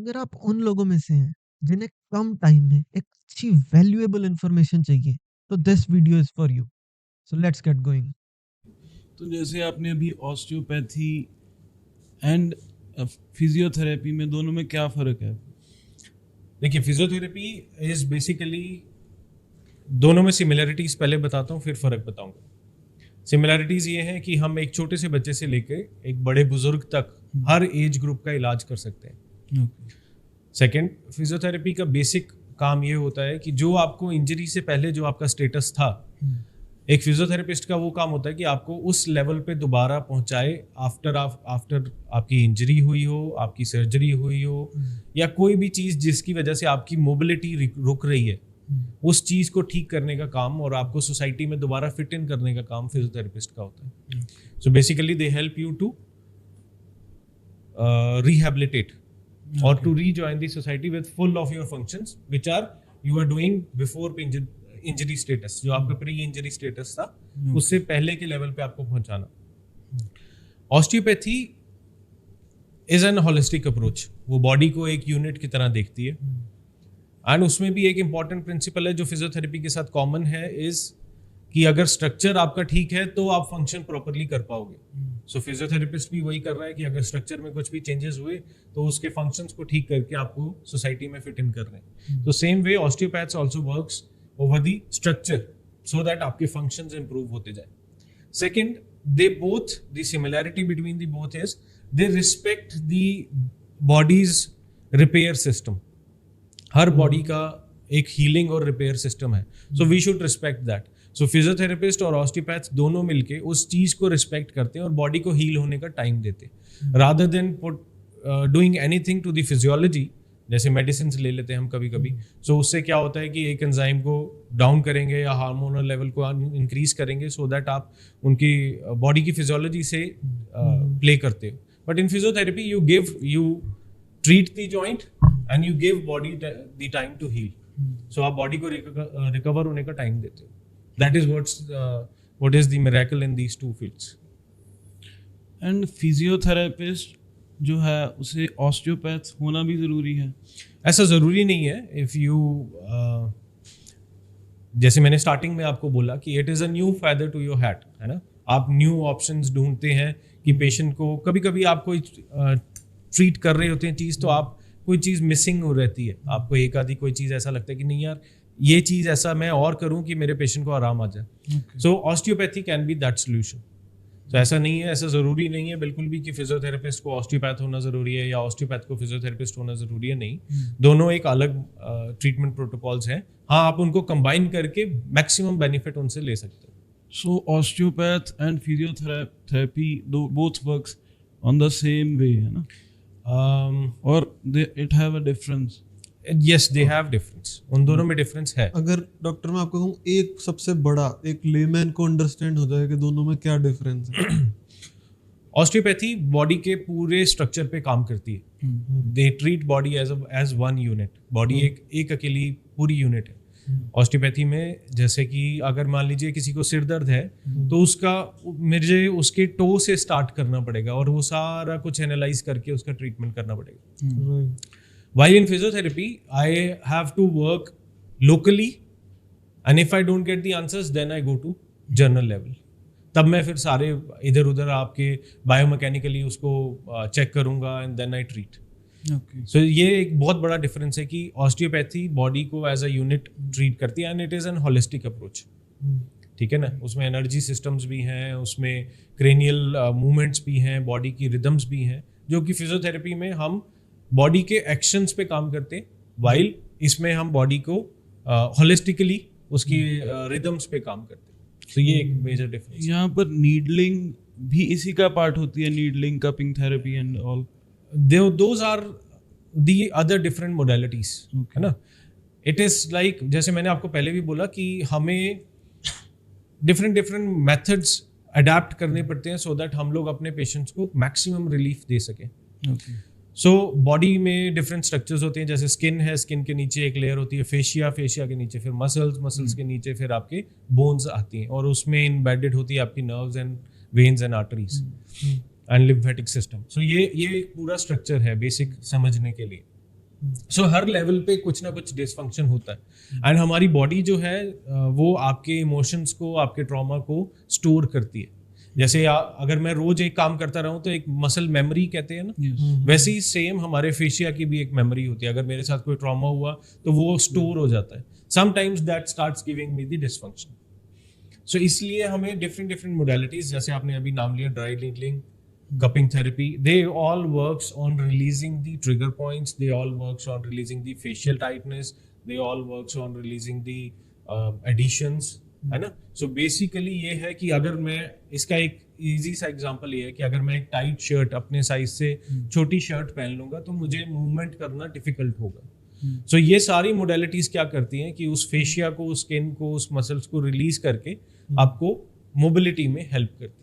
अगर आप उन लोगों में से हैं जिन्हें कम टाइम में एक अच्छी वैल्यूएबल इंफॉर्मेशन चाहिए, तो this video is for you. So let's get going. तो जैसे आपने अभी ऑस्टियोपैथी एंड फिजियोथेरेपी में दोनों में क्या फ़र्क है? देखिए, फिजियोथेरेपी इज बेसिकली, दोनों में सिमिलरिटीज पहले बताता हूँ फिर फर्क बताऊंगा। सिमिलरिटीज ये हैं कि हम एक छोटे से बच्चे से लेकर एक बड़े बुजुर्ग तक हर एज ग्रुप का इलाज कर सकते हैं। सेकंड, फिजियोथेरेपी का बेसिक काम ये होता है कि जो आपको इंजरी से पहले जो आपका स्टेटस था, एक फिजियोथेरेपिस्ट का वो काम होता है कि आपको उस लेवल पे दोबारा पहुंचाए आफ्टर आपकी इंजरी हुई हो, आपकी सर्जरी हुई हो, या कोई भी चीज़ जिसकी वजह से आपकी मोबिलिटी रुक रही है, उस चीज़ को ठीक करने का काम और आपको सोसाइटी में दोबारा फिट इन करने का काम फिजियोथेरेपिस्ट का होता है। So basically they help you to rehabilitate or to rejoin the society with full of your functions which are you are doing before injury status, जो आपका प्री इंजरी स्टेटस था उससे पहले के लेवल पे आपको पहुंचाना। Osteopathy is an holistic approach, वो बॉडी को एक यूनिट की तरह देखती है। एंड उसमें भी एक इंपॉर्टेंट प्रिंसिपल है जो फिजियोथेरेपी के साथ कॉमन है, इज कि अगर स्ट्रक्चर आपका ठीक है तो आप फंक्शन प्रॉपरली कर पाओगे। सो फिजियोथेरेपिस्ट भी वही कर रहा है कि अगर स्ट्रक्चर में कुछ भी चेंजेस हुए तो उसके फंक्शंस को ठीक करके आपको सोसाइटी में फिट इन कर रहे हैं। तो same way osteopaths also works over the structure so that आपके फंक्शंस इंप्रूव होते जाए। Second, they both, the similarity between the both is they respect the body's repair system. हर बॉडी का एक हीलिंग और रिपेयर सिस्टम है, so we should respect that. So physiotherapist और osteopaths दोनों मिलके उस चीज को रिस्पेक्ट करते हैं और बॉडी को हील होने का टाइम देते हैं, rather than doing anything to the physiology. जैसे मेडिसिन ले लेते हैं हम कभी कभी, सो उससे क्या होता है कि एक एंजाइम को डाउन करेंगे या हार्मोनल लेवल को इंक्रीज करेंगे सो दैट आप उनकी बॉडी की फिजियोलॉजी से प्ले करते हो। But in physiotherapy you treat the joint and you give body the time to heal. So आप बॉडी को रिकवर होने का टाइम देते हो। That is what is the miracle in these two fields. And physiotherapist जो है उसे osteopath होना भी ज़रूरी है? ऐसा ज़रूरी नहीं है। इफ़ यू जैसे मैंने स्टार्टिंग में आपको बोला कि it is a new feather to your hat, है ना। आप न्यू ऑप्शंस ढूंढते हैं कि पेशेंट को कभी कभी आप कोई ट्रीट कर रहे होते हैं चीज़, तो आप कोई चीज़ मिसिंग हो रहती है, आपको एक आधी कोई चीज़ ऐसा लगता है कि नहीं यार ये चीज़ ऐसा मैं और करूं कि मेरे पेशेंट को आराम आ जाए। So osteopathy can be that solution. तो ऐसा नहीं है, ऐसा ज़रूरी नहीं है बिल्कुल भी कि फिजियोथेरेपिस्ट को ऑस्टियोपैथ होना ज़रूरी है या ऑस्टियोपैथ को फिजियोथेरेपिस्ट होना ज़रूरी है, नहीं। दोनों एक अलग ट्रीटमेंट प्रोटोकॉल्स हैं। हाँ, आप उनको कंबाइन करके मैक्सिमम बेनिफिट उनसे ले सकते हैं। So osteopath and physiotherapy both works on the same way, है ना? और it have a difference? Yes, they have difference. उन दोनों में डिफरेंस है। अगर डॉक्टर मैं आपको कहूँ एक सबसे बड़ा, एक लेमैन को अंडरस्टैंड हो जाए कि दोनों में क्या डिफरेंस है। ऑस्टियोपैथी बॉडी के पूरे स्ट्रक्चर पे काम करती है। They treat body as one unit. Body एक अकेली पूरी यूनिट है। ऑस्टियोपैथी में जैसे कि अगर मान लीजिए किसी को सिर दर्द है तो मुझे उसके टो से स्टार्ट करना पड़ेगा और वो सारा कुछ एनालाइज करके उसका ट्रीटमेंट करना पड़ेगा। While in physiotherapy, I have to work locally, and if I don't get the answers, then I go to journal level. तब मैं फिर सारे इधर उधर आपके बायोमैकेनिकली उसको चेक करूंगा एंड देन आई ट्रीट। सो ये एक बहुत बड़ा डिफरेंस है कि ऑस्टियोपैथी बॉडी को एज अ यूनिट ट्रीट करती है and it is an holistic approach. ठीक है ना, उसमें एनर्जी सिस्टम्स भी हैं, उसमें क्रेनियल मूवमेंट्स भी हैं, बॉडी की रिदम्स भी हैं, जो कि फिजियोथेरेपी में हम बॉडी के एक्शंस पे काम करते हैं, वाइल इसमें हम बॉडी को होलिस्टिकली उसकी रिदम्स पे काम करते हैं। तो ये एक मेजर डिफरेंस। यहाँ पर नीडलिंग भी इसी का पार्ट होती है, needling, cupping therapy and all? Those are the other different modalities, है ना। इट इज लाइक जैसे मैंने आपको पहले भी बोला कि हमें डिफरेंट मेथड्स अडेप्ट करने पड़ते हैं सो दैट हम लोग अपने पेशेंट्स को मैक्सिमम रिलीफ दे सकें। सो बॉडी में डिफरेंट स्ट्रक्चर्स होते हैं, जैसे स्किन है, स्किन के नीचे एक लेयर होती है फेशिया, फेशिया के नीचे फिर मसल्स के नीचे फिर आपके बोन्स आती हैं और उसमें इम्बेडेड होती है आपकी nerves and veins and arteries and lymphatic system. So ये एक पूरा स्ट्रक्चर है बेसिक समझने के लिए। सो हर लेवल पे कुछ ना कुछ डिसफंक्शन होता है एंड हमारी बॉडी जो है वो आपके इमोशंस को, आपके ट्रॉमा को स्टोर करती है। जैसे अगर मैं रोज एक काम करता रहूं तो एक मसल मेमोरी कहते हैं ना, वैसे ही सेम हमारे फेशिया की भी एक मेमोरी होती है। अगर मेरे साथ कोई ट्रॉमा हुआ तो वो स्टोर हो जाता है। Sometimes that starts giving me the dysfunction. So इसलिए हमें डिफरेंट मोडालिटीज, जैसे आपने अभी नाम लिया dry needling, cupping therapy, they all works on releasing the trigger points, they all works on releasing the facial tightness, they all works on releasing the adhesions, है ना। So basically ये है कि अगर मैं इसका एक इजी सा एग्जांपल ये है कि अगर मैं एक टाइट शर्ट, अपने साइज से छोटी शर्ट पहन लूंगा तो मुझे मूवमेंट करना डिफिकल्ट होगा। सो ये सारी मोडालिटीज क्या करती हैं कि उस फेशिया को, उस स्किन को, उस मसल्स को रिलीज करके आपको मोबिलिटी में हेल्प करती है।